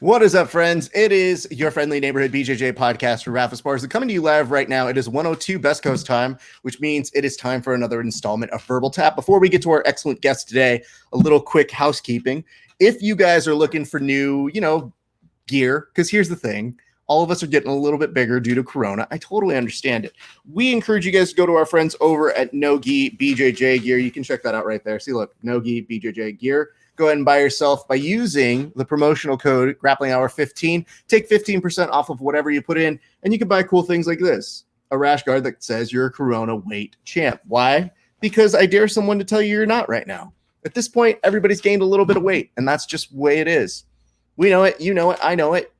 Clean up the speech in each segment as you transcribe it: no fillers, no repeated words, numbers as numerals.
What is up, friends? It is your friendly neighborhood BJJ podcast for Rafa Sparza coming to you live right now. It is 1:02 Best Coast time, which means it is time for another installment of Verbal Tap. Before we get to our excellent guest today, a little quick housekeeping. If you guys are looking for new, gear, because here's the thing. All of us are getting a little bit bigger due to Corona. I totally understand it. We encourage you guys to go to our friends over at Nogi BJJ Gear. You can check that out right there. See, look, Nogi BJJ Gear. Go ahead and buy yourself by using the promotional code GrapplingHour15. Take 15% off of whatever you put in, and you can buy cool things like this. A rash guard that says you're a Corona weight champ. Why? Because I dare someone to tell you you're not right now. At this point, everybody's gained a little bit of weight, and that's just the way it is. We know it. You know it. I know it.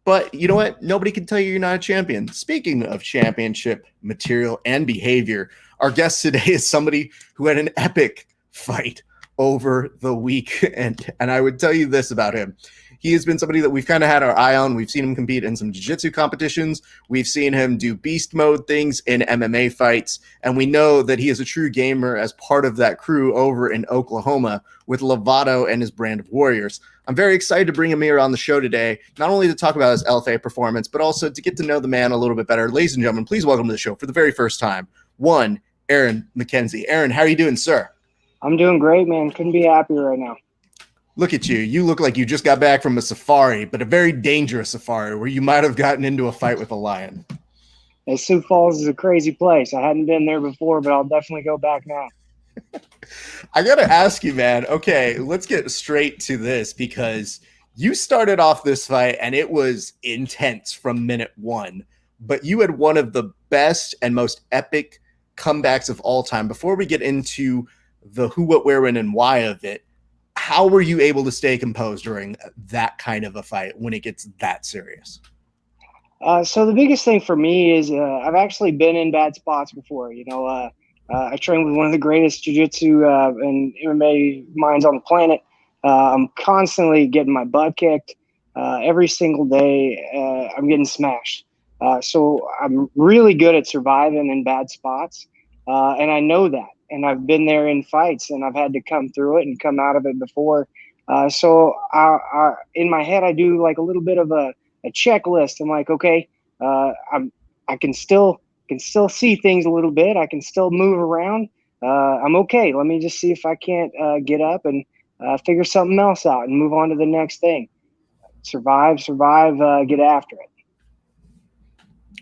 But you know what? Nobody can tell you you're not a champion. Speaking of championship material and behavior, our guest today is somebody who had an epic fight over the weekend. And I would tell you this about him. He has been somebody that we've kind of had our eye on. We've seen him compete in some jiu-jitsu competitions. We've seen him do beast mode things in MMA fights. And we know that he is a true gamer as part of that crew over in Oklahoma with Lovato and his brand of warriors. I'm very excited to bring him here on the show today, not only to talk about his LFA performance, but also to get to know the man a little bit better. Ladies and gentlemen, please welcome to the show for the very first time, one, AARON MCKENZIE. AARON, how are you doing, sir? I'm doing great, man. Couldn't be happier right now. Look at you. You look like you just got back from a safari, but a very dangerous safari where you might have gotten into a fight with a lion. Sioux Falls is a crazy place. I hadn't been there before, but I'll definitely go back now. I got to ask you, man. Okay, let's get straight to this because you started off this fight and it was intense from minute one, but you had one of the best and most epic comebacks of all time. Before we get into the who, what, where, when, and why of it, how were you able to stay composed during that kind of a fight when it gets that serious? So the biggest thing for me is I've actually been in bad spots before. I train with one of the greatest jiu-jitsu and MMA minds on the planet. I'm constantly getting my butt kicked. Every single day, I'm getting smashed. So I'm really good at surviving in bad spots, and I know that. And I've been there in fights, and I've had to come through it and come out of it before. So in my head, I do like a little bit of a checklist. I'm like, okay, I can still see things a little bit. I can still move around. I'm okay. Let me just see if I can't get up and figure something else out and move on to the next thing. Survive, get after it.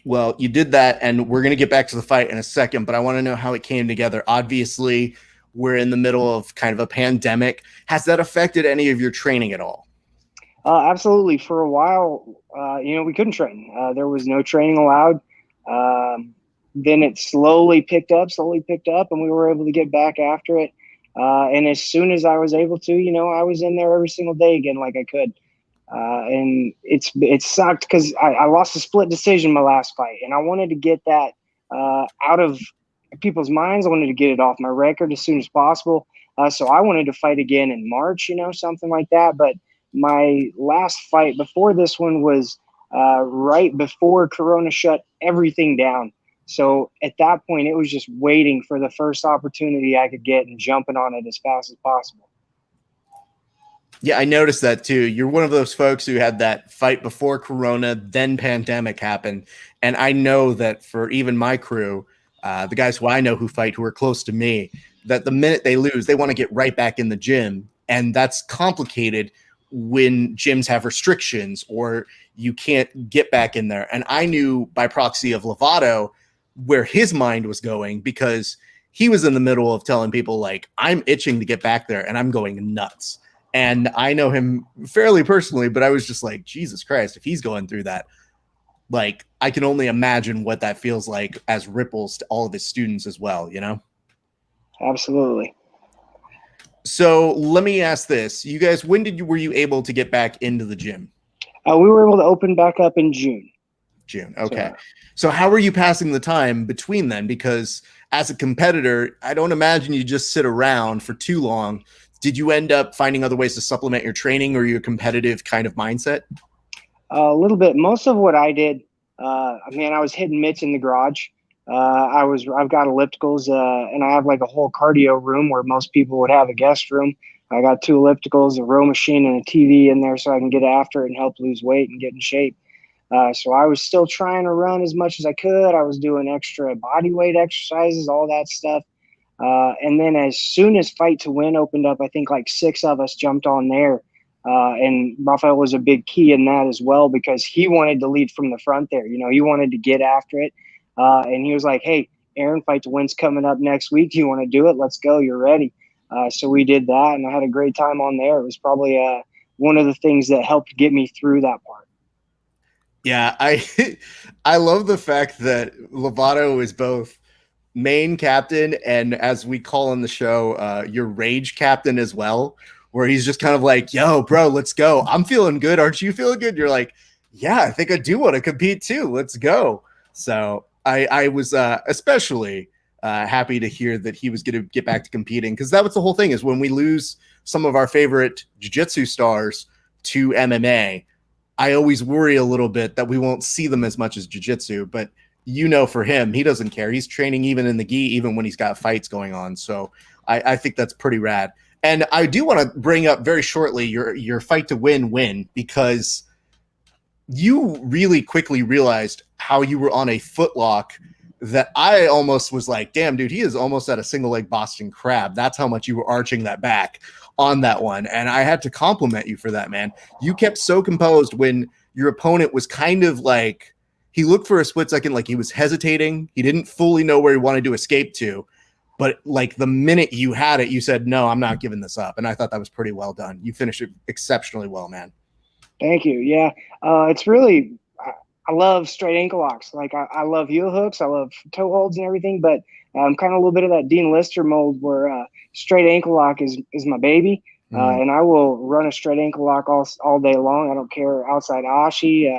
Well, you did that, and we're going to get back to the fight in a second, but I want to know how it came together. Obviously, we're in the middle of kind of a pandemic. Has that affected any of your training at all? Absolutely. For a while, we couldn't train. There was no training allowed. Then it slowly picked up, and we were able to get back after it. And as soon as I was able to, I was in there every single day again like I could. And it sucked because I lost a split decision my last fight, and I wanted to get that out of people's minds. I wanted to get it off my record as soon as possible. So I wanted to fight again in March, something like that. But my last fight before this one was right before Corona shut everything down. So at that point, it was just waiting for the first opportunity I could get and jumping on it as fast as possible. Yeah, I noticed that too. You're one of those folks who had that fight before Corona, then pandemic happened. And I know that for even my crew, the guys who I know who fight, who are close to me, that the minute they lose, they want to get right back in the gym. And that's complicated when gyms have restrictions or you can't get back in there. And I knew by proxy of Lovato where his mind was going because he was in the middle of telling people like, I'm itching to get back there and I'm going nuts. And I know him fairly personally, but I was just like, Jesus Christ, if he's going through that, like, I can only imagine what that feels like as ripples to all of his students as well, Absolutely. So let me ask this. You guys, when were you able to get back into the gym? We were able to open back up in June. June. Okay. So how are you passing the time between then? Because as a competitor, I don't imagine you just sit around for too long. Did you end up finding other ways to supplement your training or your competitive kind of mindset? A little bit. Most of what I did, I was hitting mitts in the garage. I've got ellipticals, and I have like a whole cardio room where most people would have a guest room. I got 2 ellipticals, a row machine, and a TV in there so I can get after it and help lose weight and get in shape. So I was still trying to run as much as I could. I was doing extra body weight exercises, all that stuff. And then as soon as Fight to Win opened up, I think like 6 of us jumped on there. And Rafael was a big key in that as well, because he wanted to lead from the front there. You know, he wanted to get after it. And he was like, hey, Aaron, Fight to Win's coming up next week. Do you want to do it? Let's go. You're ready. So we did that, and I had a great time on there. It was probably one of the things that helped get me through that part. Yeah, I love the fact that Lovato is both main captain and, as we call on the show, your rage captain as well, where he's just kind of like, yo, bro, let's go. I'm feeling good. Aren't you feeling good? You're like, yeah, I think I do want to compete too. Let's go. So I was especially happy to hear that he was going to get back to competing, because that was the whole thing, is when we lose some of our favorite jiu-jitsu stars to MMA, I always worry a little bit that we won't see them as much as jiu-jitsu. But you know, for him, he doesn't care. He's training even in the gi, even when he's got fights going on. So I think that's pretty rad. And I do want to bring up very shortly your Fight to Win, because you really quickly realized how you were on a footlock that I almost was like, damn, dude, he is almost at a single leg Boston Crab. That's how much you were arching that back on that one. And I had to compliment you for that, man. You kept so composed when your opponent was kind of like, he looked for a split second like he was hesitating. He didn't fully know where he wanted to escape to. But like the minute you had it, you said, no, I'm not giving this up. And I thought that was pretty well done. You finished it exceptionally well, man. Thank you. Yeah. It's really, I love straight ankle locks. Like I love heel hooks. I love toe holds and everything, but I'm kind of a little bit of that Dean Lister mold where straight ankle lock is my baby. And I will run a straight ankle lock all day long. I don't care outside Ashi.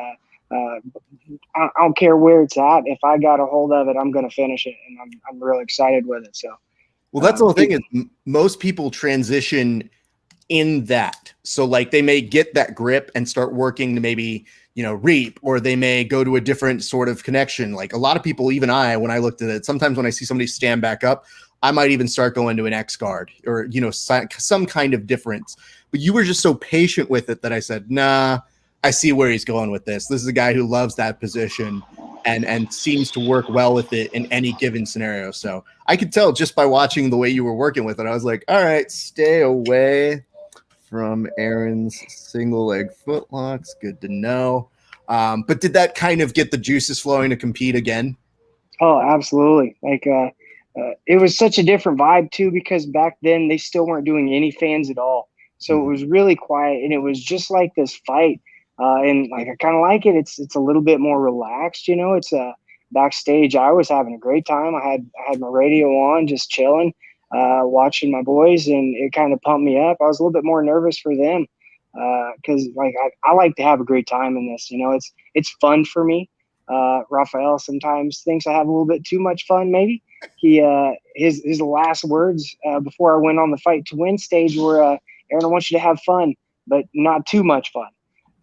I don't care where it's at. If I got a hold of it, I'm going to finish it, and I'm really excited with it. So, well, that's the whole thing, is most people transition in that. So like they may get that grip and start working to maybe, reap, or they may go to a different sort of connection. Like a lot of people, even when I looked at it, sometimes when I see somebody stand back up, I might even start going to an X guard or, some kind of difference. But you were just so patient with it that I said, nah, I see where he's going with this. This is a guy who loves that position and seems to work well with it in any given scenario. So I could tell just by watching the way you were working with it. I was like, all right, stay away from Aaron's single leg footlocks. Good to know. But did that kind of get the juices flowing to compete again? Oh, absolutely. Like it was such a different vibe too, because back then they still weren't doing any fans at all. So it was really quiet, and it was just like this fight. And like I kind of like it. It's a little bit more relaxed, It's backstage. I was having a great time. I had my radio on, just chilling, watching my boys, and it kind of pumped me up. I was a little bit more nervous for them because like I like to have a great time in this. It's fun for me. Rafael sometimes thinks I have a little bit too much fun. Maybe his last words before I went on the Fight to Win stage were, "Aaron, I want you to have fun, but not too much fun."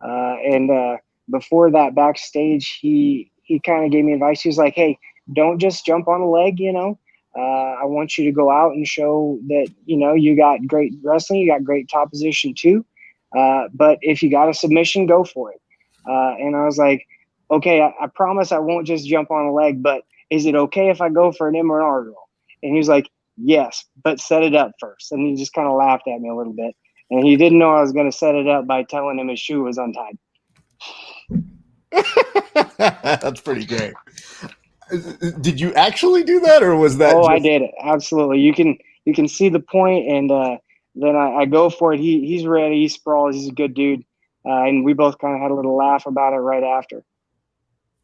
And before that backstage, he kind of gave me advice. He was like, hey, don't just jump on a leg, I want you to go out and show that, you got great wrestling, you got great top position too. But if you got a submission, go for it. And I was like, okay, I promise I won't just jump on a leg, but is it okay if I go for an M&R roll? And he was like, yes, but set it up first. And he just kind of laughed at me a little bit. And he didn't know I was going to set it up by telling him his shoe was untied. That's pretty great. Did you actually do that, or was that? Oh, I did it. Absolutely. You can see the point, and then I go for it. He's ready. He sprawls. He's a good dude. And we both kind of had a little laugh about it right after.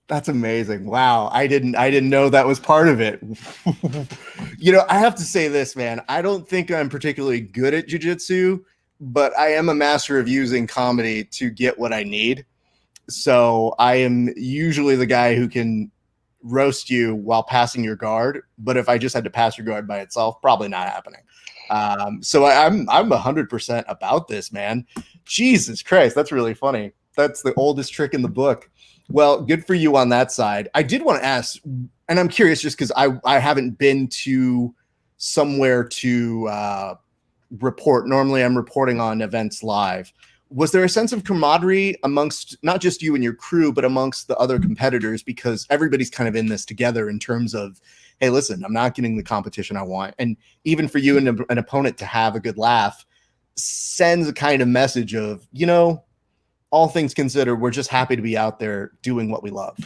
That's amazing. Wow. I didn't know that was part of it. I have to say this, man. I don't think I'm particularly good at jiu-jitsu, but I am a master of using comedy to get what I need. So I am usually the guy who can roast you while passing your guard. But if I just had to pass your guard by itself, probably not happening. So I'm 100% about this, man. Jesus Christ. That's really funny. That's the oldest trick in the book. Well, good for you on that side. I did want to ask, And I'm curious just because I haven't been to somewhere to report. Normally I'm reporting on events live. Was there a sense of camaraderie amongst not just you and your crew, but amongst the other competitors? Because everybody's kind of in this together in terms of, hey, listen, I'm not getting the competition I want. And even for you and an opponent to have a good laugh sends a kind of message of, all things considered, we're just happy to be out there doing what we love.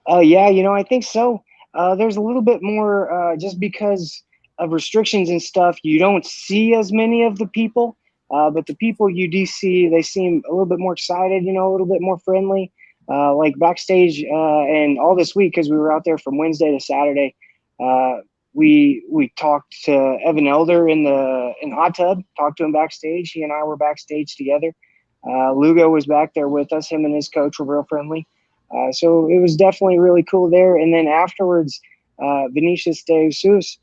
Yeah, I think so. There's a little bit more just because of restrictions and stuff. You don't see as many of the people, but the people you do see, they seem a little bit more excited, a little bit more friendly. Like backstage and all this week, because we were out there from Wednesday to Saturday, we talked to Evan Elder in hot tub, talked to him backstage. He and I were backstage together. Lugo was back there with us. Him and his coach were real friendly. So it was definitely really cool there. And then afterwards, Vinicius de Jesus,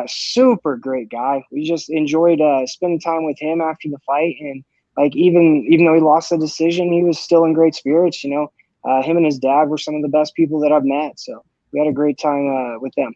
super great guy. We just enjoyed spending time with him after the fight. And like even though he lost the decision, he was still in great spirits. Him and his dad were some of the best people that I've met. So we had a great time with them.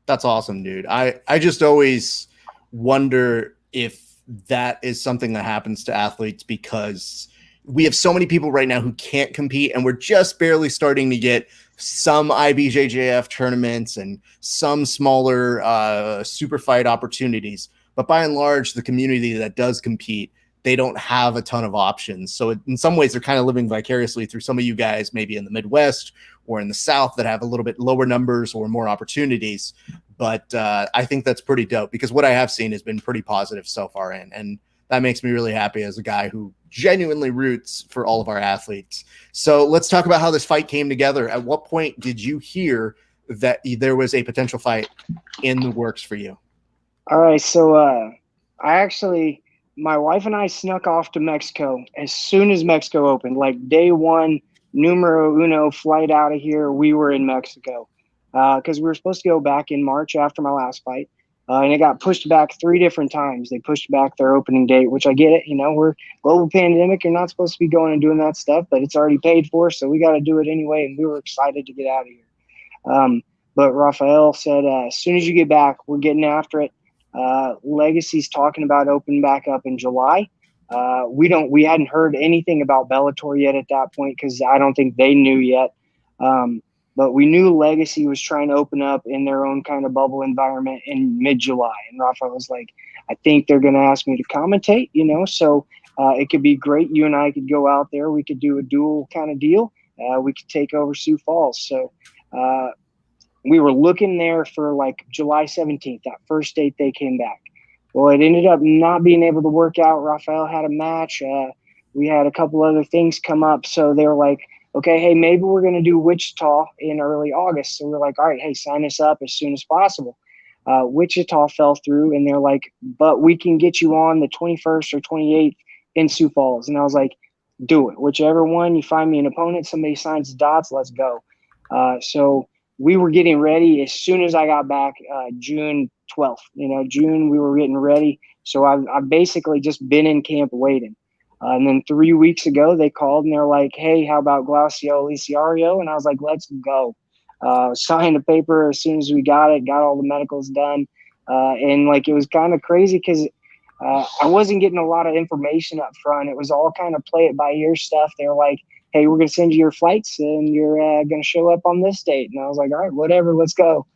That's awesome, dude. I just always wonder if that is something that happens to athletes, because we have so many people right now who can't compete, and we're just barely starting to get some IBJJF tournaments and some smaller super fight opportunities. But by and large, the community that does compete, they don't have a ton of options. So in some ways, they're kind of living vicariously through some of you guys, maybe in the Midwest or in the South, that have a little bit lower numbers or more opportunities. But I think that's pretty dope, because what I have seen has been pretty positive so far. And that makes me really happy as a guy who genuinely roots for all of our athletes. So let's talk about how this fight came together. At what point did you hear that there was a potential fight in the works for you? All right. So my wife and I snuck off to Mexico as soon as Mexico opened, like day one, numero uno flight out of here. We were in Mexico because we were supposed to go back in March after my last fight. And it got pushed back 3 different times. They pushed back their opening date, which I get it. We're global pandemic. You're not supposed to be going and doing that stuff, but it's already paid for, so we got to do it anyway. And we were excited to get out of here. But Rafael said, as soon as you get back, we're getting after it. Legacy's talking about opening back up in July. We hadn't heard anything about Bellator yet at that point, because I don't think they knew yet. But we knew Legacy was trying to open up in their own kind of bubble environment in mid-July. And Rafael was like, I think they're going to ask me to commentate, so it could be great. You and I could go out there. We could do a dual kind of deal. We could take over Sioux Falls. So we were looking there for like July 17th, that first date they came back. Well, it ended up not being able to work out. Rafael had a match. We had a couple other things come up. So they were like, okay, hey, maybe we're going to do Wichita in early August. So we're like, all right, hey, sign us up as soon as possible. Wichita fell through, and they're like, but we can get you on the 21st or 28th in Sioux Falls. And I was like, do it. Whichever one, you find me an opponent, somebody signs the dots, let's go. So we were getting ready as soon as I got back, June 12th. June, we were getting ready. So I've basically just been in camp waiting. And then 3 weeks ago, they called and they're like, hey, how about Glaucio Lisiario? And I was like, let's go. Signed a paper as soon as we got it, got all the medicals done. And like, it was kind of crazy because I wasn't getting a lot of information up front. It was all kind of play it by ear stuff. They were like, hey, we're going to send you your flights and you're going to show up on this date. And I was like, all right, whatever, let's go.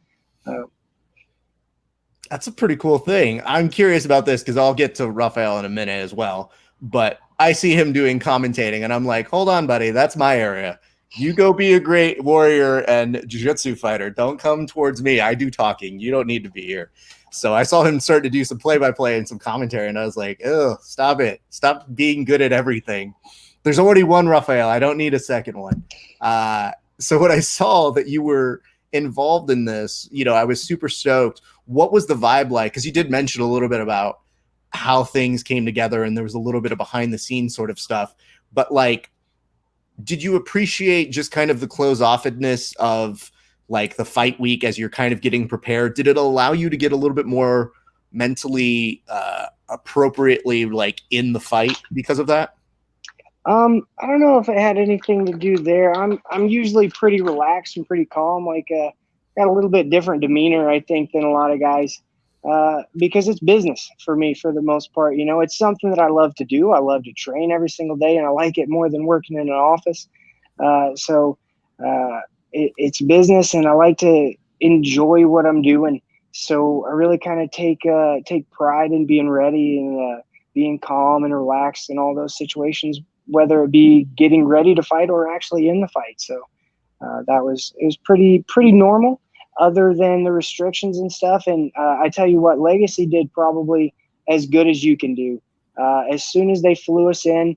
That's a pretty cool thing. I'm curious about this because I'll get to Rafael in a minute as well. But I see him doing commentating, and I'm like, hold on, buddy, that's my area. You go be a great warrior and jiu-jitsu fighter. Don't come towards me. I do talking. You don't need to be here. So I saw him start to do some play-by-play and some commentary, and I was like, oh, stop it. Stop being good at everything. There's already one Rafael. I don't need a second one. So when I saw that you were involved in this, I was super stoked. What was the vibe like? Because you did mention a little bit about how things came together, and there was a little bit of behind the scenes sort of stuff, but like, did you appreciate just kind of the close-offedness of like the fight week as you're kind of getting prepared? Did it allow you to get a little bit more mentally appropriately like in the fight because of that? I don't know if it had anything to do there. I'm usually pretty relaxed and pretty calm. Like got a little bit different demeanor, I think, than a lot of guys, because it's business for me for the most part. You know, it's something that I love to do. I love to train every single day, and I like it more than working in an office. So it's business, and I like to enjoy what I'm doing. So I really kind of take pride in being ready and being calm and relaxed in all those situations, whether it be getting ready to fight or actually in the fight. So it was pretty normal, other than the restrictions and stuff. And I tell you what, Legacy did probably as good as you can do. As soon as they flew us in,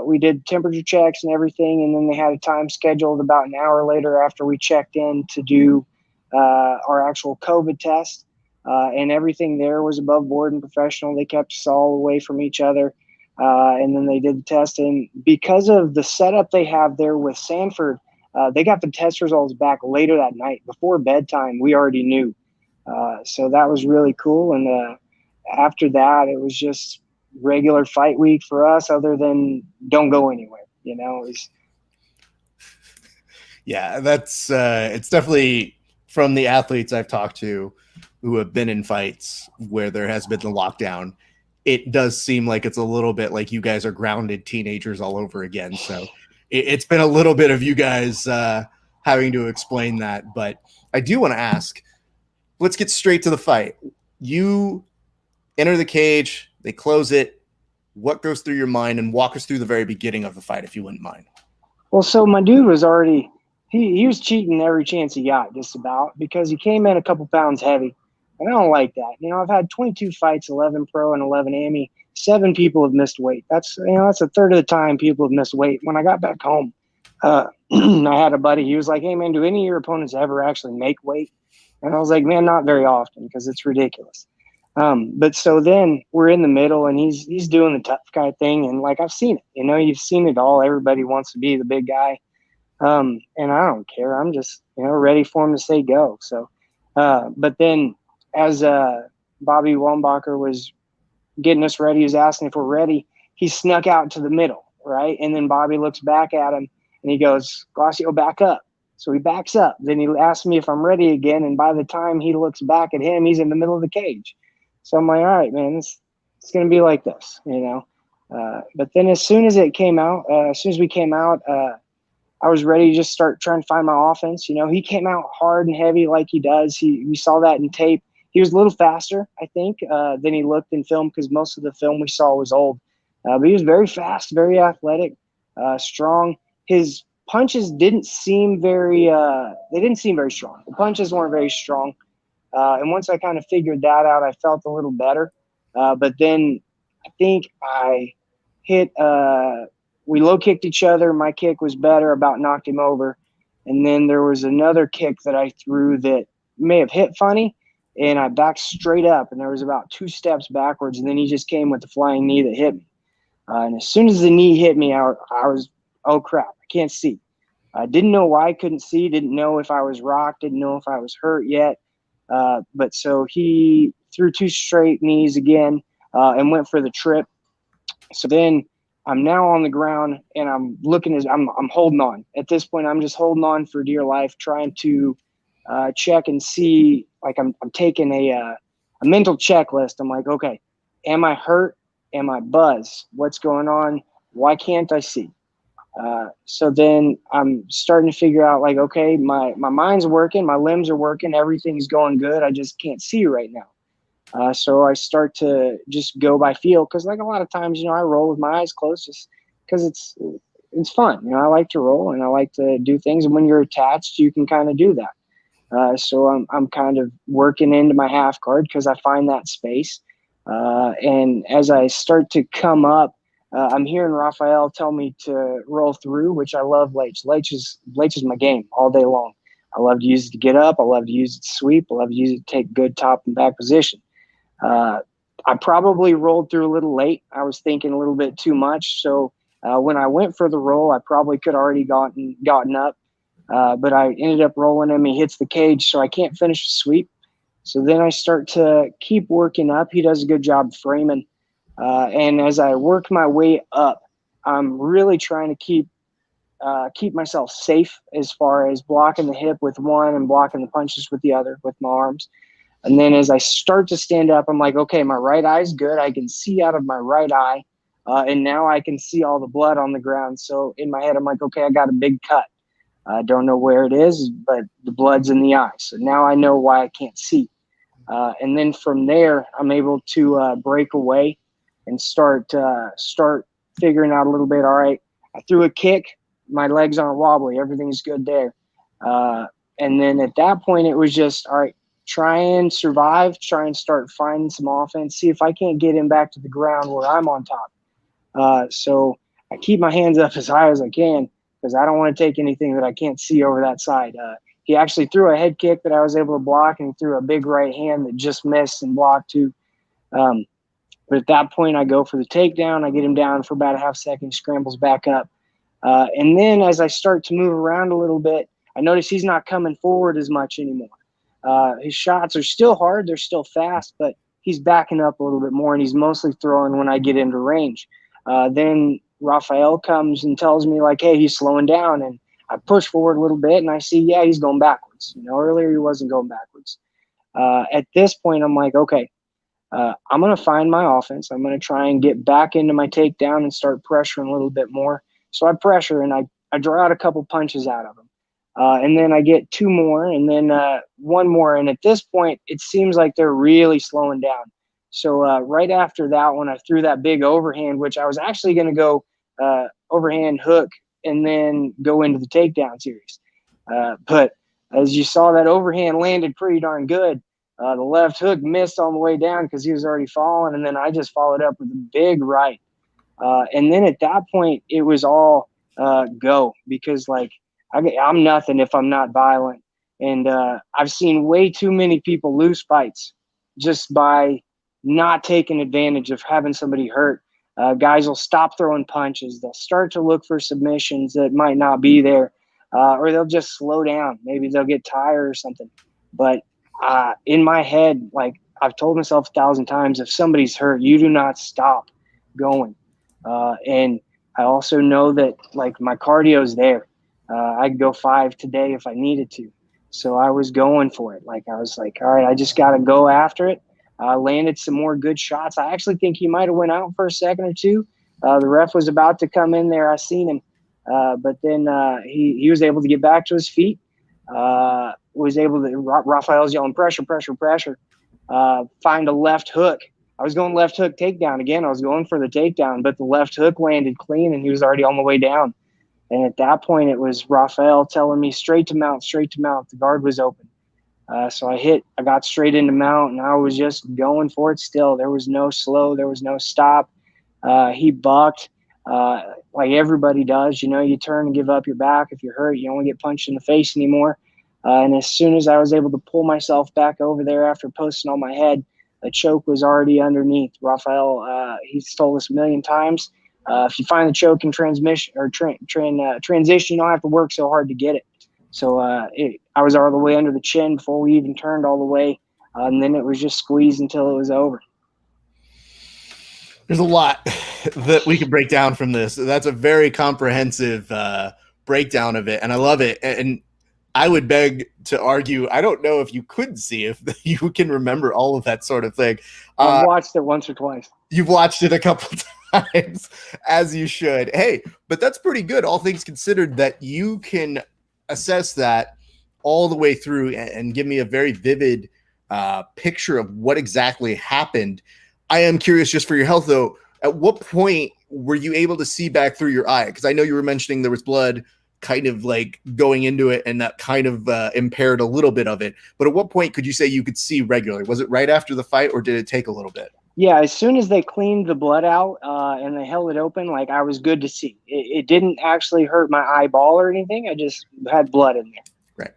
we did temperature checks and everything, and then they had a time scheduled about an hour later after we checked in to do our actual COVID test. And everything there was above board and professional. They kept us all away from each other. And then they did the test. And because of the setup they have there with Sanford, they got the test results back later that night. Before bedtime, we already knew. So that was really cool. And after that, it was just regular fight week for us, other than don't go anywhere. You know, Yeah, that's it's definitely from the athletes I've talked to who have been in fights where there has been the lockdown. It does seem like it's a little bit like you guys are grounded teenagers all over again. So it's been a little bit of you guys having to explain that. But I do want to ask, let's get straight to the fight. You enter the cage, they close it. What goes through your mind, and walk us through the very beginning of the fight, if you wouldn't mind. well, so my dude was already he was cheating every chance he got, just about, because he came in a couple pounds heavy. And I don't like that. You know, I've had 22 fights, 11 pro and 11 AMI. 7 people have missed weight. That's a third of the time people have missed weight. When I got back home, I had a buddy. He was like, "Hey man, do any of your opponents ever actually make weight?" And I was like, "Man, not very often, because it's ridiculous." But so then we're in the middle, and he's doing the tough guy thing, and like, I've seen it. You know, you've seen it all. Everybody wants to be the big guy, and I don't care. I'm just ready for him to say go. So, but then as Bobby Wambacher was getting us ready, he was asking if we're ready. He snuck out to the middle, right? And then Bobby looks back at him and he goes, "Glacio, back up." So he backs up. Then he asks me if I'm ready again. And by the time he looks back at him, he's in the middle of the cage. So I'm like, all right, man, it's going to be like this, But then as soon as it came out, as soon as we came out, I was ready to just start trying to find my offense. You know, he came out hard and heavy like he does. We saw that in tape. He was a little faster, I think, than he looked in film, because most of the film we saw was old. But he was very fast, very athletic, strong. His punches didn't seem very strong. The punches weren't very strong. And once I kind of figured that out, I felt a little better. But then I think I hit we low kicked each other. My kick was better, about knocked him over. And then there was another kick that I threw that may have hit funny, and I backed straight up, and there was about 2 steps backwards, and then he just came with the flying knee that hit me. And as soon as the knee hit me, I was, oh crap, I can't see. I didn't know why I couldn't see, didn't know if I was rocked, didn't know if I was hurt yet. But so he threw 2 straight knees again and went for the trip. So then I'm now on the ground, and I'm looking I'm holding on. At this point, I'm just holding on for dear life, trying to check and see. Like, I'm taking a mental checklist. I'm like, okay, am I hurt? Am I buzzed? What's going on? Why can't I see? So then I'm starting to figure out, like, okay, my mind's working, my limbs are working, everything's going good. I just can't see right now. So I start to just go by feel, because like a lot of times, I roll with my eyes closed just because it's fun. I like to roll and I like to do things. And when you're attached, you can kind of do that. So I'm kind of working into my half guard because I find that space. And as I start to come up, I'm hearing Raphael tell me to roll through, which I love. Leitch is my game all day long. I love to use it to get up. I love to use it to sweep. I love to use it to take good top and back position. I probably rolled through a little late. I was thinking a little bit too much. So when I went for the roll, I probably could already gotten up. But I ended up rolling him. He hits the cage, so I can't finish the sweep. So then I start to keep working up. He does a good job framing. And as I work my way up, I'm really trying to keep keep myself safe as far as blocking the hip with one and blocking the punches with the other with my arms. And then as I start to stand up, I'm like, okay, my right eye is good. I can see out of my right eye. And now I can see all the blood on the ground. So in my head, I'm like, okay, I got a big cut. I don't know where it is, but the blood's in the eye. So now I know why I can't see. And then from there, I'm able to break away and start figuring out a little bit. All right, I threw a kick. My legs aren't wobbly. Everything's good there. And then at that point, it was just, all right, try and survive, try and start finding some offense, see if I can't get him back to the ground where I'm on top. So I keep my hands up as high as I can because I don't want to take anything that I can't see over that side. He actually threw a head kick that I was able to block, and he threw a big right hand that just missed and blocked too. But at that point, I go for the takedown. I get him down for about a half second, scrambles back up. And then as I start to move around a little bit, I notice he's not coming forward as much anymore. His shots are still hard. They're still fast, but he's backing up a little bit more, and he's mostly throwing when I get into range. Then Rafael comes and tells me, like, hey, he's slowing down. And I push forward a little bit, and I see, yeah, he's going backwards. Earlier he wasn't going backwards. At this point, I'm like, okay, I'm going to find my offense. I'm going to try and get back into my takedown and start pressuring a little bit more. So I pressure, and I draw out a couple punches out of him. And then I get two more, and then one more. And at this point, it seems like they're really slowing down. So right after that one, I threw that big overhand, which I was actually going to go overhand hook and then go into the takedown series. But as you saw, that overhand landed pretty darn good. The left hook missed on the way down because he was already falling, and then I just followed up with a big right. And then at that point, it was all go because, like, I'm nothing if I'm not violent. And I've seen way too many people lose fights just by not taking advantage of having somebody hurt. Guys will stop throwing punches. They'll start to look for submissions that might not be there, or they'll just slow down. Maybe they'll get tired or something. But in my head, like I've told myself 1,000 times, if somebody's hurt, you do not stop going. And I also know that, like, my cardio's there. I could go 5 today if I needed to. So I was going for it. Like, I was like, all right, I just got to go after it. I landed some more good shots. I actually think he might have went out for a second or two. The ref was about to come in there. I seen him. But then he was able to get back to his feet. Was able to, Rafael's yelling, pressure, pressure, pressure. Find a left hook. I was going left hook takedown again. I was going for the takedown, but the left hook landed clean, and he was already on the way down. And at that point, it was Rafael telling me straight to mount, straight to mount. The guard was open. So I got straight into mount, and I was just going for it still. There was no slow. There was no stop. He bucked like everybody does. You turn and give up your back. If you're hurt, you don't want to get punched in the face anymore. And as soon as I was able to pull myself back over there after posting on my head, a choke was already underneath. Rafael, he's told us a million times, if you find the choke in transmission or transition, you don't have to work so hard to get it. So I was all the way under the chin before we even turned all the way, and then it was just squeezed until it was over. There's a lot that we can break down from this. That's a very comprehensive breakdown of it, and I love it. And I would beg to argue, I don't know if you could see if you can remember all of that sort of thing. I've watched it once or twice. You've watched it a couple times, as you should. Hey, but that's pretty good, all things considered, that you can assess that all the way through and give me a very vivid picture of what exactly happened. I am curious, just for your health, though, at what point were you able to see back through your eye? Because I know you were mentioning there was blood kind of like going into it, and that kind of impaired a little bit of it. But at what point could you say you could see regularly? Was it right after the fight, or did it take a little bit? Yeah, as soon as they cleaned the blood out and they held it open, like, I was good to see. It didn't actually hurt my eyeball or anything. I just had blood in there. Right.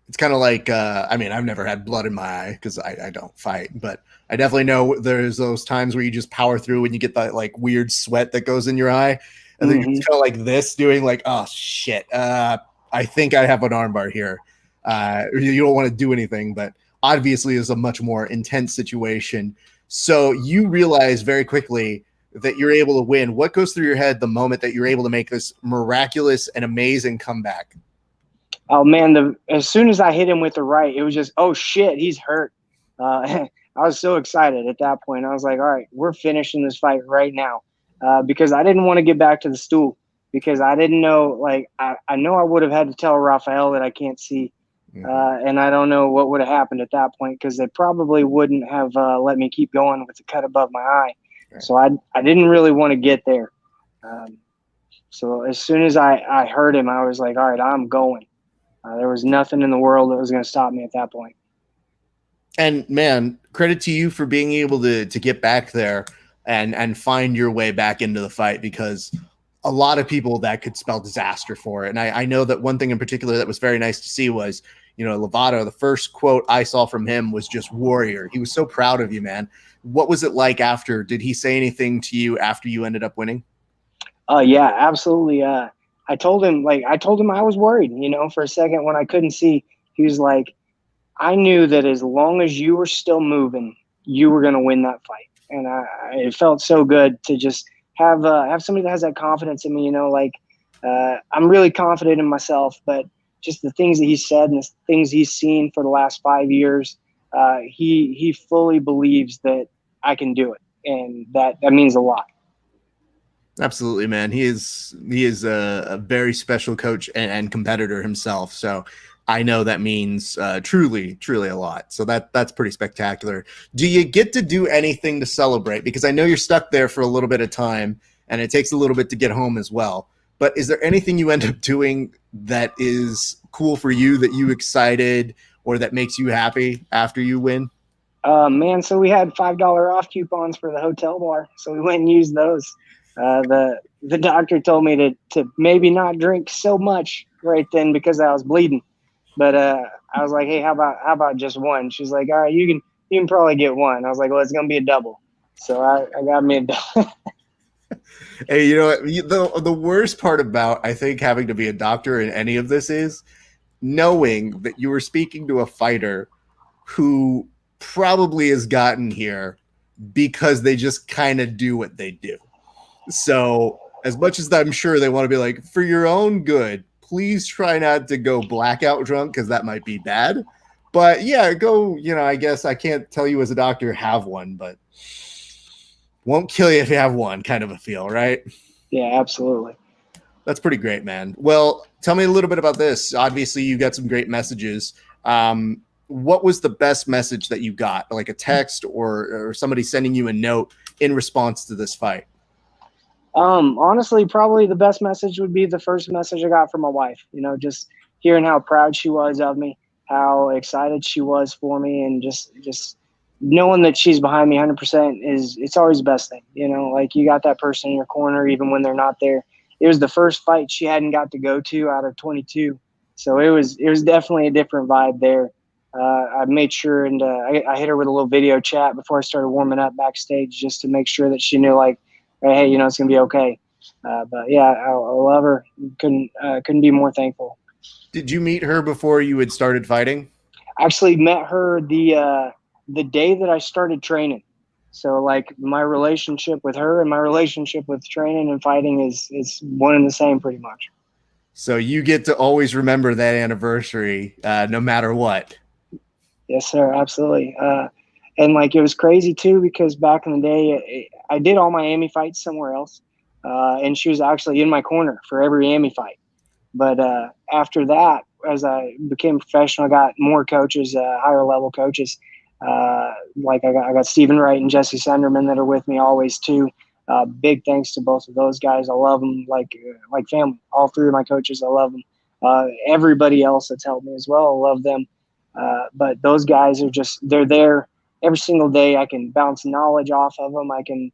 It's kind of like, I mean, I've never had blood in my eye because I don't fight, but I definitely know there's those times where you just power through and you get that like weird sweat that goes in your eye. And then you're kind of like this, doing like, oh, shit, I think I have an armbar here. You don't want to do anything, but obviously it's a much more intense situation. So you realize very quickly that you're able to win. What goes through your head the moment that you're able to make this miraculous and amazing comeback? Oh man, as soon as I hit him with the right, it was just, oh shit, he's hurt. I was so excited at that point. I was like, all right, we're finishing this fight right now, because I didn't want to get back to the stool, because I didn't know, like, I know I would have had to tell Rafael that I can't see, and I don't know what would have happened at that point, because they probably wouldn't have let me keep going with the cut above my eye. Right. So I didn't really want to get there. So as soon as I heard him, I was like, all right, I'm going. There was nothing in the world that was going to stop me at that point. And man, credit to you for being able to get back there and find your way back into the fight, because a lot of people that could spell disaster for it. And I know that one thing in particular that was very nice to see was, Lovato, the first quote I saw from him was just warrior. He was so proud of you, man. What was it like after? Did he say anything to you after you ended up winning? Yeah, absolutely. I told him I was worried, for a second when I couldn't see. He was like, I knew that as long as you were still moving, you were going to win that fight. And it felt so good to just have somebody that has that confidence in me, I'm really confident in myself, but just the things that he said and the things he's seen for the last 5 years, he fully believes that I can do it. And that means a lot. Absolutely, man. He is a very special coach and competitor himself. So I know that means truly a lot. So that's pretty spectacular. Do you get to do anything to celebrate? Because I know you're stuck there for a little bit of time and it takes a little bit to get home as well. But is there anything you end up doing that is cool for you, that you excited or that makes you happy after you win? Man, so we had $5 off coupons for the hotel bar. So we went and used those. The doctor told me to maybe not drink so much right then because I was bleeding. But I was like, hey, how about just one? She's like, all right, you can probably get one. I was like, well, it's gonna be a double. So I got me a double. Hey, the worst part about, I think, having to be a doctor in any of this is knowing that you were speaking to a fighter who probably has gotten here because they just kind of do what they do. So as much as I'm sure they want to be like, for your own good, please try not to go blackout drunk because that might be bad. But yeah, go, I guess I can't tell you as a doctor have one, but won't kill you if you have one, kind of a feel, right? Yeah, absolutely. That's pretty great, man. Well, tell me a little bit about this. Obviously, you got some great messages. What was the best message that you got? Like a text or somebody sending you a note in response to this fight? Honestly, probably the best message would be the first message I got from my wife, just hearing how proud she was of me, how excited she was for me, and just knowing that she's behind me 100% it's always the best thing, like you got that person in your corner, even when they're not there. It was the first fight she hadn't got to go to out of 22. So it was definitely a different vibe there. I made sure and I hit her with a little video chat before I started warming up backstage just to make sure that she knew, like, hey, it's going to be okay. But yeah, I love her. Couldn't be more thankful. Did you meet her before you had started fighting? Actually met her the day that I started training. So like my relationship with her and my relationship with training and fighting is one and the same pretty much. So you get to always remember that anniversary, no matter what. Yes, sir. Absolutely. And like, it was crazy too, because back in the day, I did all my AMI fights somewhere else. And she was actually in my corner for every AMI fight. But after that, as I became professional, I got more coaches, higher level coaches. Like I got Stephen Wright and Jesse Sunderman that are with me always too. Big thanks to both of those guys. I love them like family. All three of my coaches, I love them. Everybody else that's helped me as well, I love them. But those guys are they're there every single day. I can bounce knowledge off of them. I can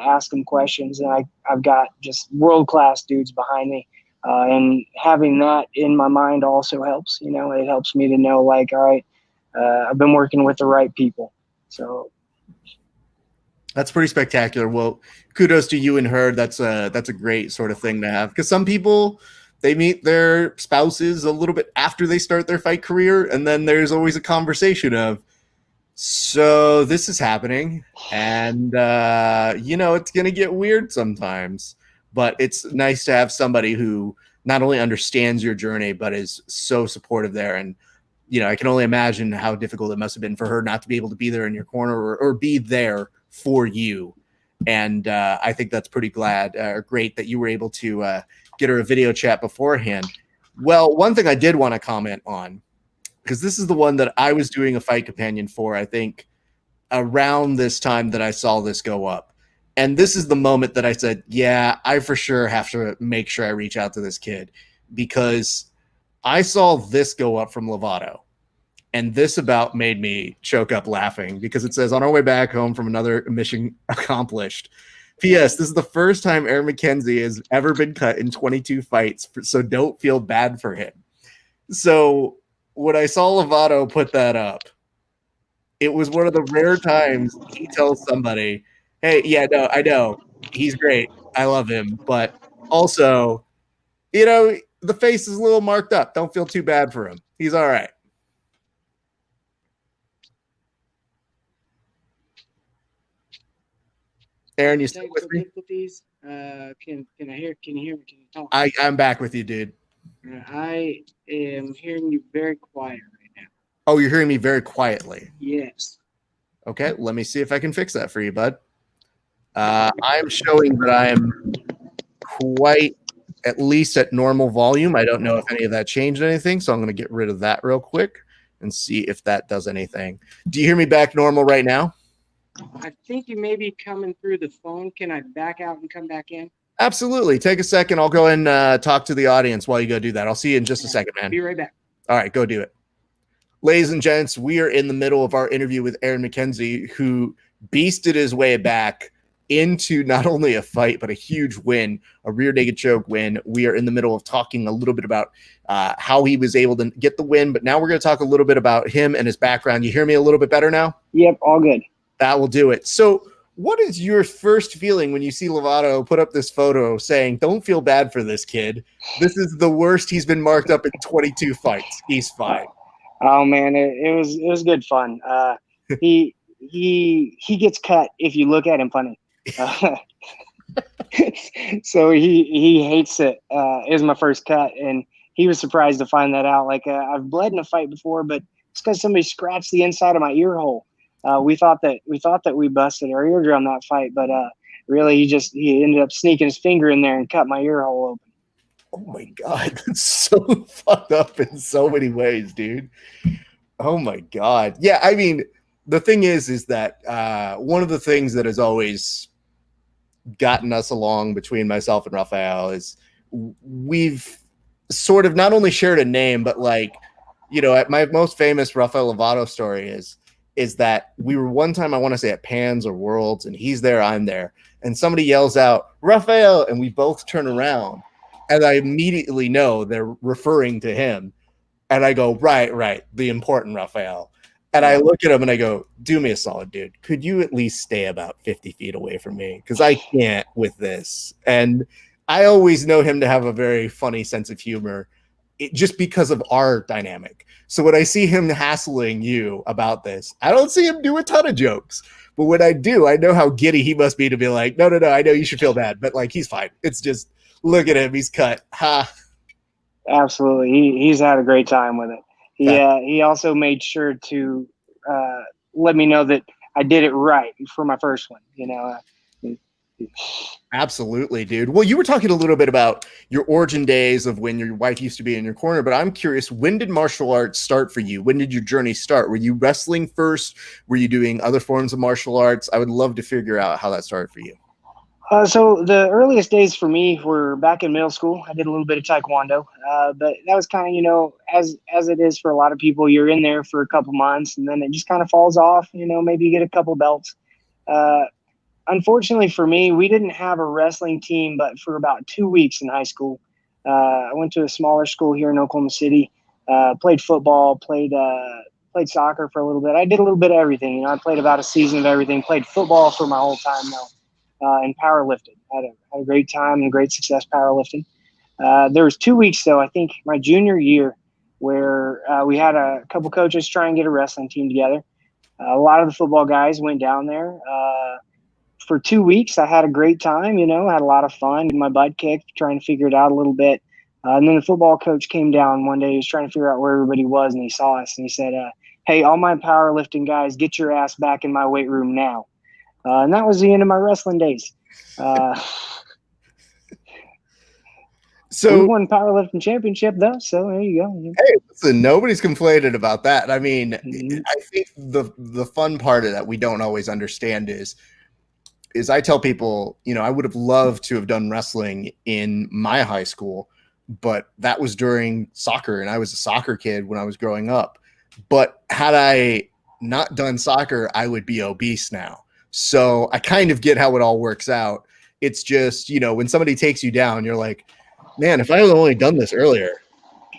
ask them questions, and I've got just world-class dudes behind me. And having that in my mind also helps. It helps me to know, like, all right, I've been working with the right people. So that's pretty spectacular. Well, kudos to you and her. That's a great sort of thing to have, because some people, they meet their spouses a little bit after they start their fight career, and then there's always a conversation of, So this is happening, and it's gonna get weird sometimes, but it's nice to have somebody who not only understands your journey but is so supportive there. And I can only imagine how difficult it must have been for her not to be able to be there in your corner, or be there for you. And I think that's pretty great that you were able to get her a video chat beforehand. Well, one thing I did want to comment on, because this is the one that I was doing a fight companion for, I think, around this time that I saw this go up. And this is the moment that I said, yeah, I for sure have to make sure I reach out to this kid, because I saw this go up from Lovato. And this about made me choke up laughing, because it says, on our way back home from another mission accomplished. P.S. This is the first time AARON MCKENZIE has ever been cut in 22 fights, so don't feel bad for him. So when I saw Lovato put that up, it was one of the rare times he tells somebody, hey, yeah, no, I know, he's great, I love him, but also, the face is a little marked up. Don't feel too bad for him. He's all right. Aaron, you still with me? Can I hear? Can you hear me? Can you talk? I'm back with you, dude. I am hearing you very quiet right now. Oh, you're hearing me very quietly. Yes. Okay, let me see if I can fix that for you, bud. I'm showing that I'm quite at least at normal volume. I don't know if any of that changed anything, so I'm going to get rid of that real quick and see if that does anything. Do you hear me back normal right now? I think you may be coming through the phone. Can I back out and come back in? Absolutely. Take a second. I'll go and talk to the audience while you go do that. I'll see you in just a second, man. Be right back. All right, go do it. Ladies and gents, we are in the middle of our interview with AARON MCKENZIE, who beasted his way back into not only a fight, but a huge win, a rear naked choke win. We are in the middle of talking a little bit about how he was able to get the win, but now we're going to talk a little bit about him and his background. You hear me a little bit better now? Yep, all good. That will do it. So what is your first feeling when you see Lovato put up this photo saying, don't feel bad for this kid? This is the worst he's been marked up in 22 fights. He's fine. Oh man, it was good fun. He gets cut if you look at him funny. So he hates it. It was my first cut, and he was surprised to find that out. Like I've bled in a fight before, but it's because somebody scratched the inside of my ear hole. We thought that we busted our eardrum that fight, but really he ended up sneaking his finger in there and cut my ear hole open. Oh my God, that's so fucked up in so many ways, dude. Oh my God. Yeah, I mean, the thing is that one of the things that has always gotten us along between myself and Rafael is we've sort of not only shared a name, but like, my most famous Rafael Lovato story is that we were one time, I want to say at Pans or Worlds, and he's there, I'm there, and somebody yells out, Rafael, and we both turn around, and I immediately know they're referring to him. And I go, right, the important Rafael. And I look at him and I go, do me a solid, dude. Could you at least stay about 50 feet away from me? Because I can't with this. And I always know him to have a very funny sense of humor, just because of our dynamic. So when I see him hassling you about this, I don't see him do a ton of jokes. But when I do, I know how giddy he must be to be like, no, I know you should feel bad. But like, he's fine. It's just, look at him. He's cut. Ha. Absolutely. He's had a great time with it. He also made sure to let me know that I did it right for my first one, Absolutely, dude. Well, you were talking a little bit about your origin days of when your wife used to be in your corner, but I'm curious, when did martial arts start for you? When did your journey start? Were you wrestling first? Were you doing other forms of martial arts? I would love to figure out how that started for you. So the earliest days for me were back in middle school. I did a little bit of Taekwondo, but that was kind of, as it is for a lot of people, you're in there for a couple months and then it just kind of falls off. Maybe you get a couple belts. Unfortunately for me, we didn't have a wrestling team, but for about 2 weeks in high school. I went to a smaller school here in Oklahoma City, played football, played soccer for a little bit. I did a little bit of everything. I played about a season of everything, played football for my whole time though. And powerlifting. Had a great time and great success powerlifting. There was 2 weeks, though, I think my junior year, where we had a couple coaches try and get a wrestling team together. A lot of the football guys went down there. For 2 weeks, I had a great time, had a lot of fun, my butt kicked, trying to figure it out a little bit. And then the football coach came down one day. He was trying to figure out where everybody was, and he saw us, and he said, hey, all my powerlifting guys, get your ass back in my weight room now. And that was the end of my wrestling days. So we won powerlifting championship, though, so there you go. Hey, listen, nobody's complaining about that. I mean, I think the fun part of that we don't always understand is I tell people, I would have loved to have done wrestling in my high school, but that was during soccer, and I was a soccer kid when I was growing up. But had I not done soccer, I would be obese now. So I kind of get how it all works out. It's just, when somebody takes you down, you're like, man, if I had only done this earlier.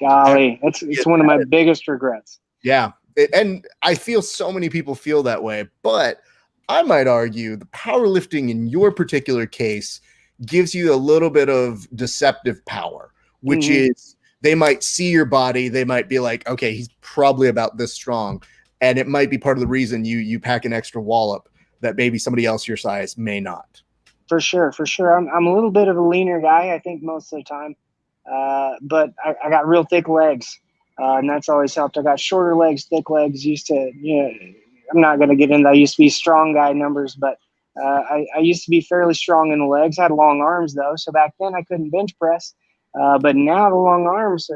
Golly, it's one of my biggest regrets. Yeah. And I feel so many people feel that way, but I might argue the powerlifting in your particular case gives you a little bit of deceptive power, which is they might see your body. They might be like, okay, he's probably about this strong. And it might be part of the reason you pack an extra wallop that maybe somebody else your size may not. For sure. I'm a little bit of a leaner guy, I think, most of the time. But I got real thick legs, and that's always helped. I got shorter legs, thick legs. I'm not going to get into that. I used to be strong guy numbers, but I used to be fairly strong in the legs. I had long arms, though, so back then I couldn't bench press. But now the long arms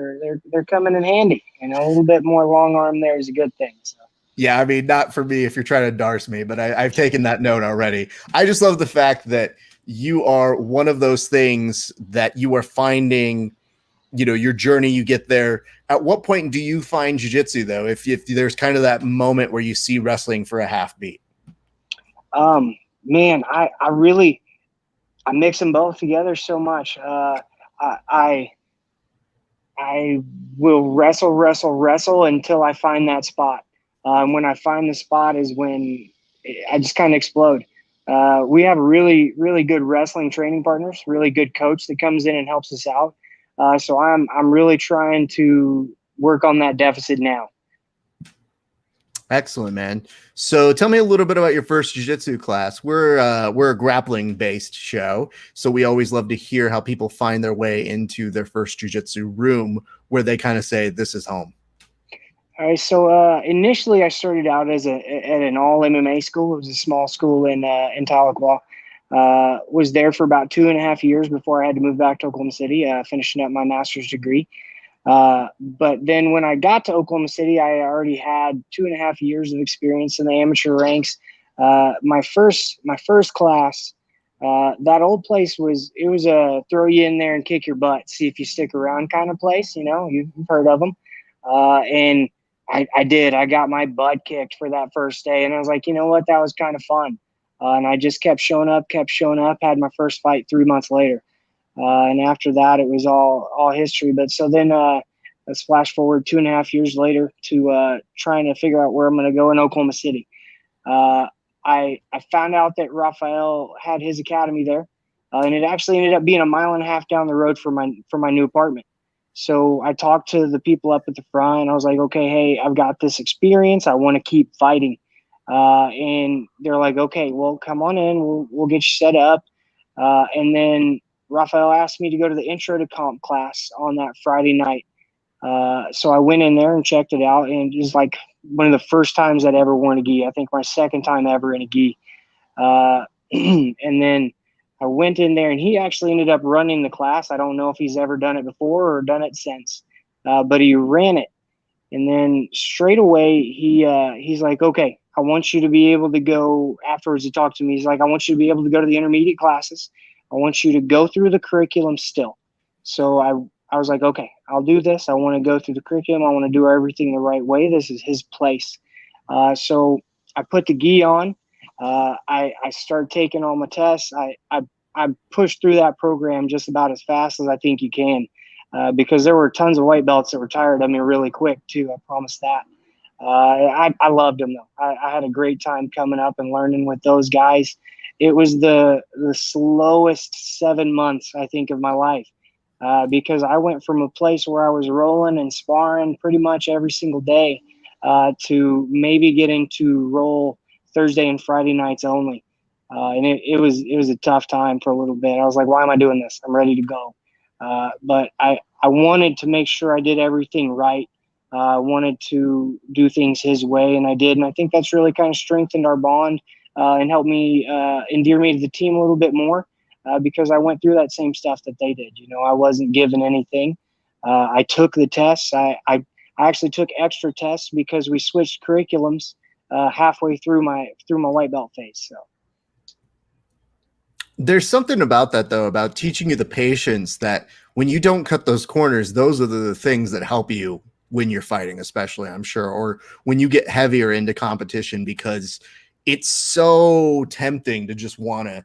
they're coming in handy. A little bit more long arm there is a good thing. So. Yeah, I mean, not for me if you're trying to darce me, but I've taken that note already. I just love the fact that you are one of those things that you are finding, your journey, you get there. At what point do you find jiu-jitsu, though, if there's kind of that moment where you see wrestling for a half beat? Man, I mix them both together so much. I will wrestle until I find that spot. When I find the spot is when I just kind of explode. We have really, really good wrestling training partners, really good coach that comes in and helps us out. So I'm really trying to work on that deficit now. Excellent, man. So tell me a little bit about your first jiu-jitsu class. We're a grappling based show, so we always love to hear how people find their way into their first jiu-jitsu room where they kind of say, this is home. All right. So initially, I started out at an all MMA school. It was a small school in Tahlequah. Was there for about 2.5 years before I had to move back to Oklahoma City, finishing up my master's degree. But then when I got to Oklahoma City, I already had 2.5 years of experience in the amateur ranks. My first class, that old place was a throw you in there and kick your butt, see if you stick around kind of place. You've heard of them, and I did. I got my butt kicked for that first day, and I was like, you know what, that was kind of fun. And I just kept showing up, had my first fight 3 months later. And after that, it was all history. But so then let's flash forward 2.5 years later to trying to figure out where I'm going to go in Oklahoma City. I found out that Raphael had his academy there, and it actually ended up being 1.5 miles down the road from my new apartment. So I talked to the people up at the front, and I was like, okay, hey, I've got this experience. I want to keep fighting. And they're like, okay, well, come on in. We'll get you set up. And then Raphael asked me to go to the intro to comp class on that Friday night. So I went in there and checked it out, and it was like one of the first times I'd ever worn a gi. I think my second time ever in a gi. And then I went in there, and he actually ended up running the class. I don't know if he's ever done it before or done it since, but he ran it. And then straight away, he's like, okay, I want you to be able to go afterwards. He talked to me. He's like, I want you to be able to go to the intermediate classes. I want you to go through the curriculum still. So I was like, okay, I'll do this. I want to go through the curriculum. I want to do everything the right way. This is his place. So I put the gi on. I started taking all my tests. I pushed through that program just about as fast as I think you can, because there were tons of white belts that were tired of me really quick too. I promise that. I loved them though. I had a great time coming up and learning with those guys. It was the slowest 7 months, I think, of my life, because I went from a place where I was rolling and sparring pretty much every single day to maybe getting to roll Thursday and Friday nights only. And it was a tough time for a little bit. I was like, why am I doing this? I'm ready to go. But I wanted to make sure I did everything right. I wanted to do things his way, and I did. And I think that's really kind of strengthened our bond and helped me endear me to the team a little bit more because I went through that same stuff that they did. You know, I wasn't given anything. I took the tests. I actually took extra tests because we switched curriculums halfway through my white belt phase. So. There's something about that, though, about teaching you the patience that when you don't cut those corners, those are the things that help you when you're fighting, especially, I'm sure, or when you get heavier into competition, because it's so tempting to just want to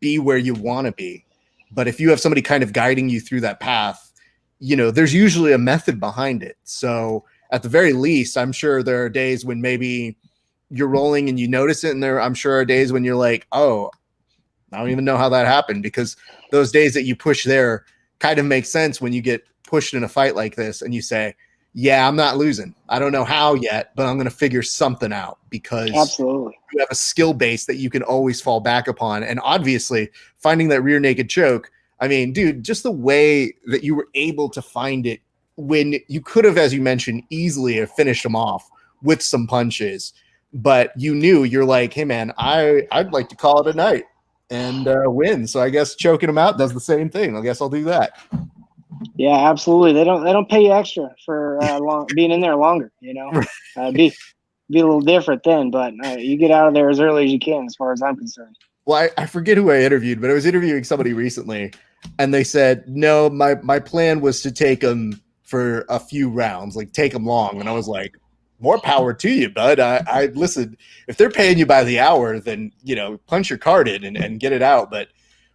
be where you want to be. But if you have somebody kind of guiding you through that path, you know, there's usually a method behind it. So at the very least, I'm sure there are days when maybe you're rolling and you notice it, and I'm sure are days when you're like, oh, I don't even know how that happened, because those days that you push there kind of make sense when you get pushed in a fight like this and you say, yeah, I'm not losing. I don't know how yet, but I'm going to figure something out, because absolutely you have a skill base that you can always fall back upon. And obviously finding that rear naked choke, I mean, dude, just the way that you were able to find it when you could have, as you mentioned, easily have finished them off with some punches, but you knew, you're like, hey man, I'd like to call it a night and win. So I guess choking them out does the same thing. I guess I'll do that. Yeah, absolutely. They don't pay you extra for being in there longer. You know, be a little different then, but you get out of there as early as you can, as far as I'm concerned. Well, I forget who I interviewed, but I was interviewing somebody recently, and they said, no, my plan was to take them for a few rounds, like take them long. And I was like, more power to you, bud. I listen, if they're paying you by the hour, then, you know, punch your card in and get it out. But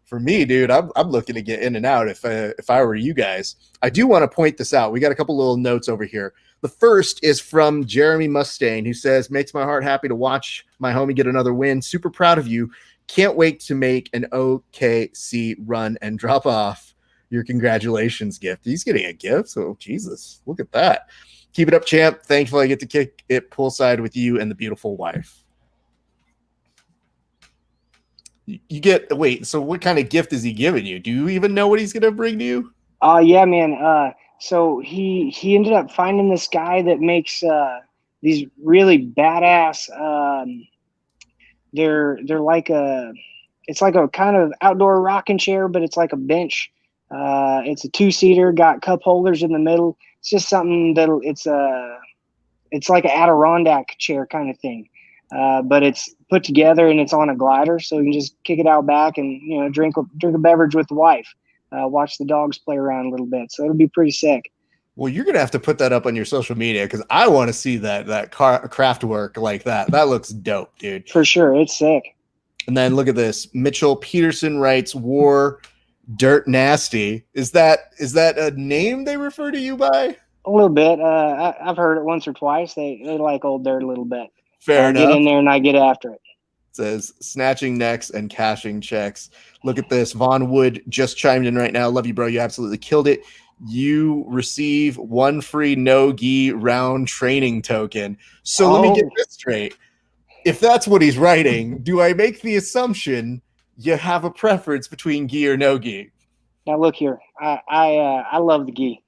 for me, dude, I'm looking to get in and out if I were you guys. I do want to point this out. We got a couple little notes over here. The first is from Jeremy Mustaine, who says, makes my heart happy to watch my homie get another win. Super proud of you. Can't wait to make an OKC run and drop off your congratulations gift. He's getting a gift. So Jesus, look at that. Keep it up, champ. Thankful I get to kick it poolside with you and the beautiful wife. You get, wait, so what kind of gift is he giving you? Do you even know what he's going to bring to you? Yeah, man. So he ended up finding this guy that makes these really badass. They're like it's like a kind of outdoor rocking chair, but it's like a bench. It's a 2-seater, got cup holders in the middle. It's just something that it's like an Adirondack chair kind of thing. But it's put together and it's on a glider, so you can just kick it out back and, you know, drink a beverage with the wife, watch the dogs play around a little bit. So it'll be pretty sick. Well, you're gonna have to put that up on your social media, because I want to see that craft work like that. That looks dope, dude. For sure, it's sick. And then look at this. Mitchell Peterson writes, "War Dirt Nasty." Is that a name they refer to you by? A little bit. I've heard it once or twice. They like old dirt a little bit. Fair enough. Get in there and I get after it. It says snatching necks and cashing checks. Look at this. Vaughn Wood just chimed in right now. Love you, bro. You absolutely killed it. You receive 1 free no-gi round training token. So let me get this straight. If that's what he's writing, do I make the assumption you have a preference between gi or no gi? Now look here. I love the gi.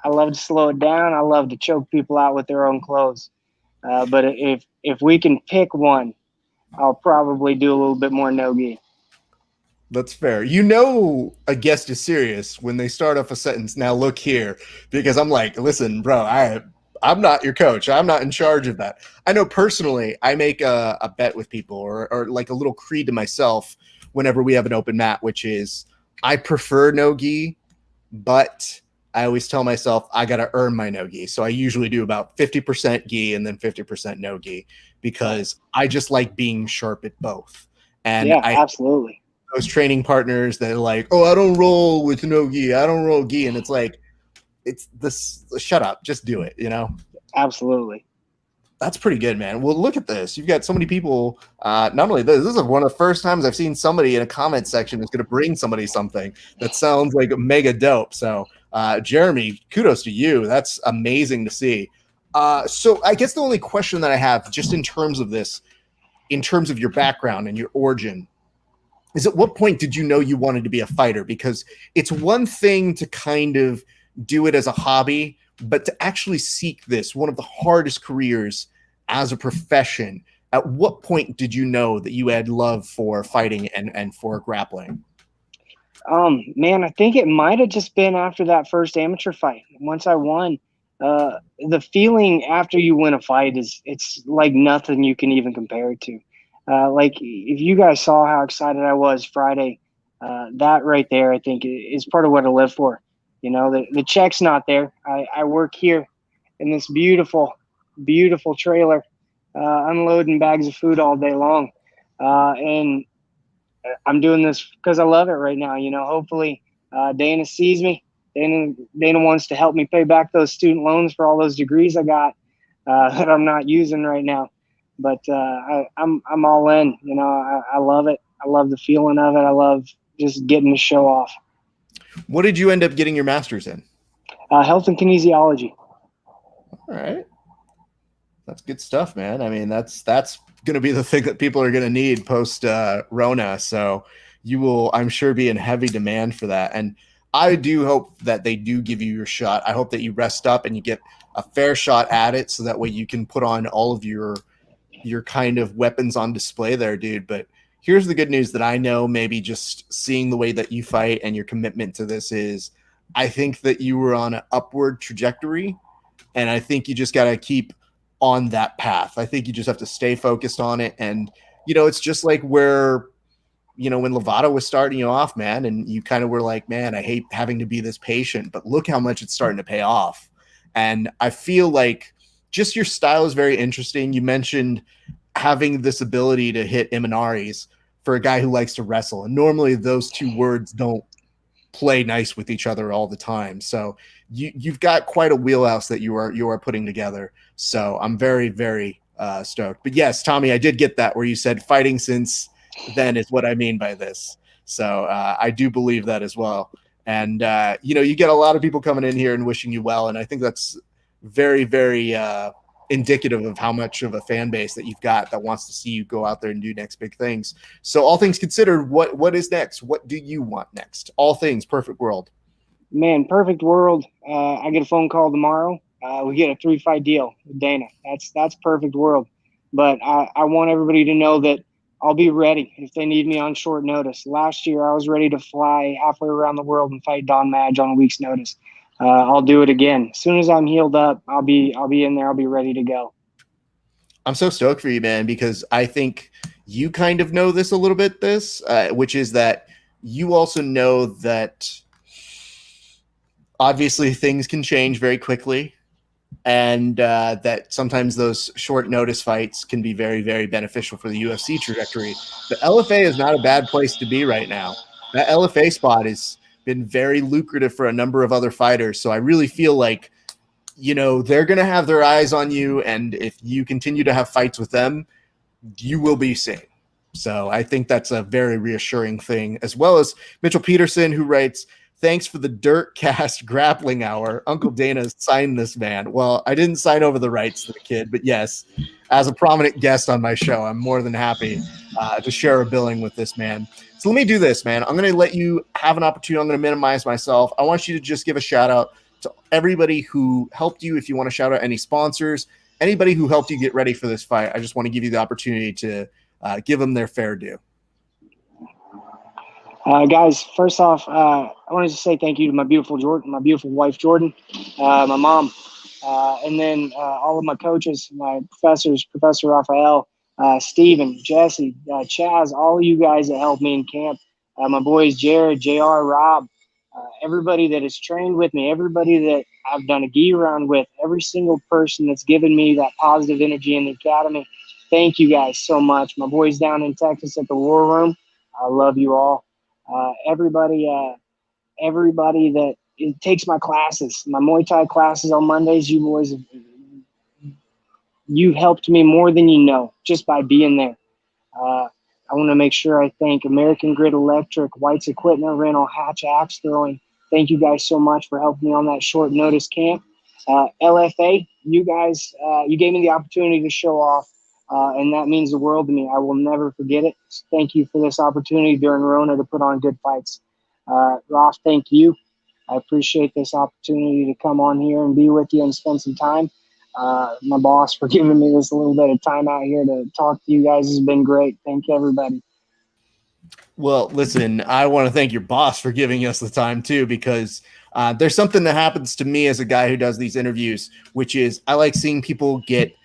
I love to slow it down. I love to choke people out with their own clothes. But if we can pick one, I'll probably do a little bit more no-gi. That's fair. You know a guest is serious when they start off a sentence, now look here, because I'm like, listen, bro, I'm not your coach. I'm not in charge of that. I know personally I make a bet with people or like a little creed to myself whenever we have an open mat, which is I prefer no-gi, but I always tell myself I got to earn my no-gi. So I usually do about 50% gi and then 50% no-gi, because I just like being sharp at both. And yeah, absolutely. Those training partners that are like, oh, I don't roll with no-gi. I don't roll gi. And it's like, it's this, shut up, just do it, you know? Absolutely. That's pretty good, man. Well, look at this. You've got so many people. Not only this is one of the first times I've seen somebody in a comment section is going to bring somebody something that sounds like mega dope. So, Jeremy, kudos to you. That's amazing to see. So I guess the only question that I have, just in terms of this, in terms of your background and your origin, is at what point did you know you wanted to be a fighter? Because it's one thing to kind of do it as a hobby, but to actually seek this, one of the hardest careers as a profession, at what point did you know that you had love for fighting and for grappling? Man, I think it might have just been after that first amateur fight. Once I won, the feeling after you win a fight it's like nothing you can even compare it to. Like if you guys saw how excited I was Friday, that right there, I think is part of what I live for. You know, the check's not there. I work here in this beautiful, beautiful trailer, unloading bags of food all day long. And I'm doing this because I love it right now. You know, hopefully Dana sees me. Dana wants to help me pay back those student loans for all those degrees I got that I'm not using right now. But I'm all in. You know, I love it. I love the feeling of it. I love just getting the show off. What did you end up getting your master's in? Health and kinesiology. All right. That's good stuff, man. I mean, that's going to be the thing that people are going to need post Rona. So you will, I'm sure, be in heavy demand for that. And I do hope that they do give you your shot. I hope that you rest up and you get a fair shot at it, so that way you can put on all of your kind of weapons on display there, dude. But here's the good news that I know, maybe just seeing the way that you fight and your commitment to this is, I think that you were on an upward trajectory, and I think you just got to keep on that path. I think you just have to stay focused on it. And, you know, it's just like where, you know, when Lovato was starting you off, man, and you kind of were like, man, I hate having to be this patient, but look how much it's starting to pay off. And I feel like just your style is very interesting. You mentioned having this ability to hit Imanari's for a guy who likes to wrestle. And normally those two words don't play nice with each other all the time. So you've got quite a wheelhouse that you are putting together. So I'm very, very stoked. But yes, Tommy, I did get that where you said fighting since then is what I mean by this. So I do believe that as well. And, you know, you get a lot of people coming in here and wishing you well. And I think that's very, very indicative of how much of a fan base that you've got that wants to see you go out there and do next big things. So all things considered, what is next? What do you want next? All things, perfect world. Man, perfect world. I get a phone call tomorrow. We get a 3-fight deal with Dana. That's perfect world. But I want everybody to know that I'll be ready if they need me on short notice. Last year, I was ready to fly halfway around the world and fight Don Madge on a week's notice. I'll do it again. As soon as I'm healed up, I'll be in there. I'll be ready to go. I'm so stoked for you, man, because I think you kind of know this a little bit, which is that you also know that obviously things can change very quickly, and that sometimes those short notice fights can be very, very beneficial for the UFC trajectory. The LFA is not a bad place to be right now. That LFA spot has been very lucrative for a number of other fighters. So I really feel like, you know, they're going to have their eyes on you. And if you continue to have fights with them, you will be seen. So I think that's a very reassuring thing, as well as Mitchell Peterson, who writes, "Thanks for the Dirt Cast Grappling Hour. Uncle Dana signed this man." Well, I didn't sign over the rights to the kid, but yes, as a prominent guest on my show, I'm more than happy to share a billing with this man. So let me do this, man. I'm going to let you have an opportunity. I'm going to minimize myself. I want you to just give a shout out to everybody who helped you. If you want to shout out any sponsors, anybody who helped you get ready for this fight, I just want to give you the opportunity to give them their fair due. Guys, first off, I wanted to say thank you to my beautiful wife, Jordan, my mom, and then all of my coaches, my professors, Professor Raphael, Steven, Jesse, Chaz, all of you guys that helped me in camp, my boys, Jared, JR, Rob, everybody that has trained with me, everybody that I've done a gi round with, every single person that's given me that positive energy in the academy. Thank you guys so much. My boys down in Texas at the War Room, I love you all. Everybody that takes my classes, my Muay Thai classes on Mondays, you boys, you helped me more than you know just by being there. I want to make sure I thank American Grid Electric, White's Equipment Rental, Hatch Axe Throwing. Thank you guys so much for helping me on that short notice camp. LFA, you guys, you gave me the opportunity to show off, and that means the world to me. I will never forget it. Thank you for this opportunity during Rona to put on good fights. Ross, thank you. I appreciate this opportunity to come on here and be with you and spend some time. My boss for giving me this little bit of time out here to talk to you guys has been great. Thank you, everybody. Well, listen, I want to thank your boss for giving us the time too, because there's something that happens to me as a guy who does these interviews, which is I like seeing people get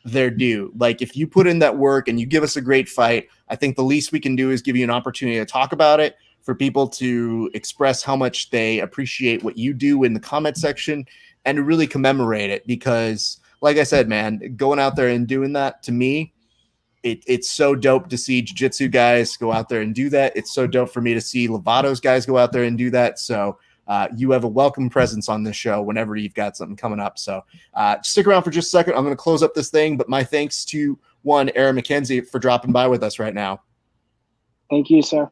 their due. Like if you put in that work and you give us a great fight, I think the least we can do is give you an opportunity to talk about it, for people to express how much they appreciate what you do in the comment section and to really commemorate it. Because like I said, man, going out there and doing that, to me, it's so dope to see jiu-jitsu guys go out there and do that. It's so dope for me to see Lovato's guys go out there and do that. So you have a welcome presence on this show whenever you've got something coming up. So stick around for just a second. I'm going to close up this thing, but my thanks to AARON MCKENZIE for dropping by with us right now. Thank you, sir.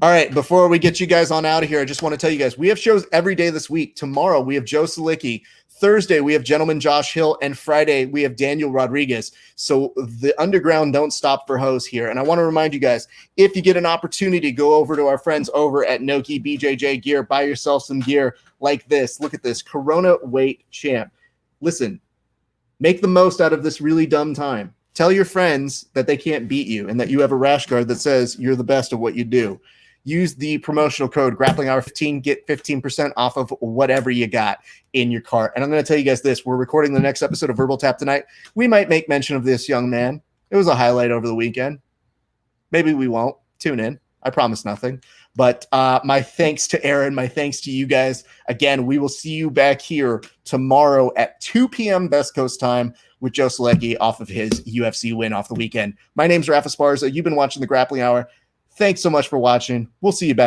All right, before we get you guys on out of here, I just want to tell you guys, we have shows every day this week. Tomorrow, we have Joe Salicki. Thursday, we have Gentleman Josh Hill. And Friday, we have Daniel Rodriguez. So the underground don't stop for hoes here. And I want to remind you guys, if you get an opportunity, go over to our friends over at Noki BJJ Gear. Buy yourself some gear like this. Look at this, Corona Weight Champ. Listen, make the most out of this really dumb time. Tell your friends that they can't beat you and that you have a rash guard that says you're the best at what you do. Use the promotional code GrapplingHour15, get 15% off of whatever you got in your cart. And I'm going to tell you guys this. We're recording the next episode of Verbal Tap tonight. We might make mention of this young man. It was a highlight over the weekend. Maybe we won't. Tune in. I promise nothing. But my thanks to Aaron. My thanks to you guys. Again, we will see you back here tomorrow at 2 p.m. Best Coast time with Joe Salecki off of his UFC win off the weekend. My name's Rafa Esparza. You've been watching the Grappling Hour. Thanks so much for watching. We'll see you back.